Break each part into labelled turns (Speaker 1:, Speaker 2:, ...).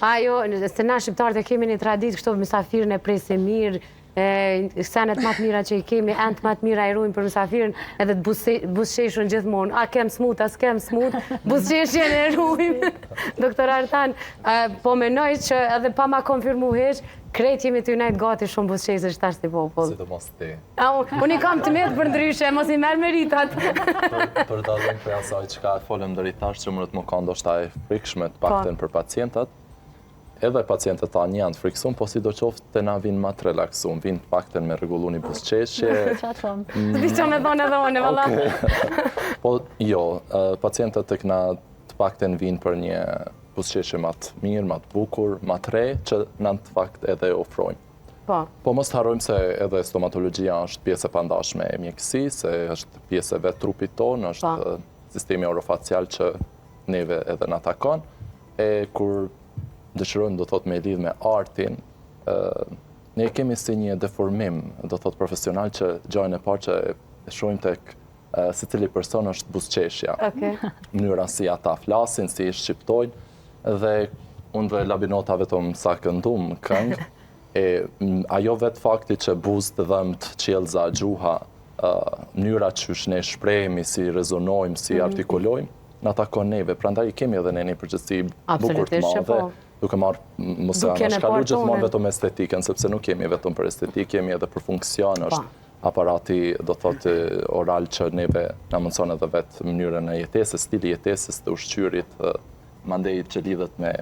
Speaker 1: Ajo, se na shqiptarët e kemi një traditë kështu mysafirën e presim mirë, senet më të mira që i kemi, entë më të mira i ruajmë për mysafirin, edhe të buzëqeshun gjithmonë. A kem smut, as kem smut, buzëqeshjen e ruajmë. Doktor Artan, po menoj që edhe pa ma konfirmu heq, krejt jemi të unajt gati shumë buzëqeshës tash si popull.
Speaker 2: Sidomos ti.
Speaker 1: Unë i kam të metë për ndryshe, mos i merë meritat.
Speaker 2: Për dallim për asaj që ka folëm deri tash që më ka ndoshta e frikshme të paktën për pacientët, edhe pacientët tanë janë të friksuar, po sidoqoftë të na vinë më të relaksuar, vinë të paktën me rregulluni buzëqeshje.
Speaker 1: Di që me thonë edhe unë, valla.
Speaker 2: Po jo, pacientët tek na të paktën vinë për një buzëqeshje më të mirë, më të bukur, më të re, që na të fakt edhe ofrojnë. Po mos të harrojmë se edhe stomatologjia është pjesë e pandashme e mjekësisë, se është pjesë e vetë trupit tonë, është sistemi orofacial që neve edhe na takon, e kur dëshirojmë do thot me lidh me artin, ne kemi si një deformim, do thot profesional, që gjajnë e parë që e shohim tek se cili person është buzëqeshja. Mënyra si ata flasin, si i shqiptojnë, dhe unë dhe labinota vetëm sa këndum këngë, ajo vetë fakti që buzë të dhëmt, qelza, gjuha, mënyra që ne shprehemi, si rezonojmë, si artikulojmë, në takon neve. Prandaj kemi edhe ne një përgjithësi bukur të madhe, duke marrë mos e anashkalu gjithmonë vetëm estetikën, sepse nuk kemi vetëm për estetikë, kemi edhe për funksion, është aparati, do thotë, oral që neve na mundson edhe vetë mënyrën e jetesës, stili jetesës, të ushqyrit, mandej që lidhet me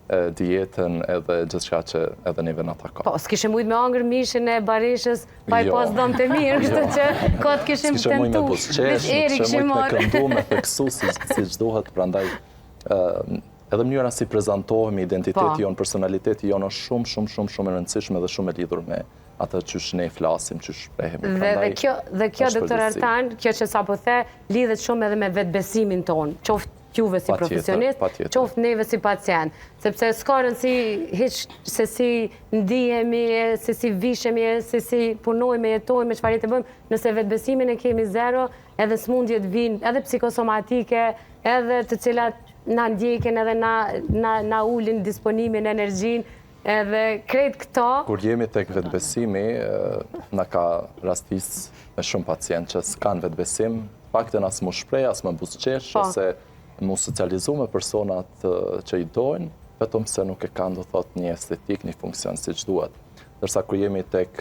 Speaker 2: dietën edhe gjithçka që edhe neve na takon.
Speaker 1: Po, s'kishim mujt me angër mishin e bareshës, pa i pas dëm të mirë, kështu që kot kishim tentu.
Speaker 2: S'kishim mujt me buzëqeshje, s'kishim mujt me këndu, me theksu, siç duhet, prandaj edhe mënyra si prezantohemi, identiteti jonë, personaliteti jonë është shumë e rëndësishme dhe shumë e lidhur me atë qysh ne flasim, qysh shprehemi.
Speaker 1: Dhe kjo, doktor Artan, kjo që sapo the, lidhet shumë edhe me vetbesimin tonë, qoftë juve si profesionist, qoftë neve si pacient. Sepse s'ka rëndësi hiç se si ndihemi, se si vishemi, se si punojmë, jetojmë, çfarë të bëjmë, nëse vetbesimin e kemi zero, edhe smundjet vinë, edhe psikosomatike, edhe të cilat na ndjekin edhe na ulin disponimin, energjinë, edhe krejt këto.
Speaker 2: Kur jemi tek vetbesimi, na ka rastis me shumë pacient që s'kan vetbesim, paktën as mu shpreh, as më buzëqesh, ose mu socializu me personat që i dojnë, vetëm se nuk e kanë, do thot, një estetik, një funksion si që duhet. Dërsa ku jemi tek,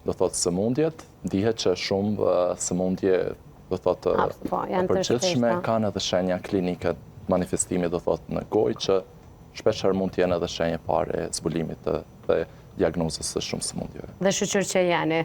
Speaker 2: do thot, sëmundjet, dihet që shumë sëmundje, do thot, përgjithshme, kanë edhe shenja klinike manifestimi, do thot, në gojë, që shpeshherë mund t'jenë edhe shenje pare zbulimit dhe diagnozës së shumë sëmundjeve.
Speaker 1: Dhe shqyr që jeni.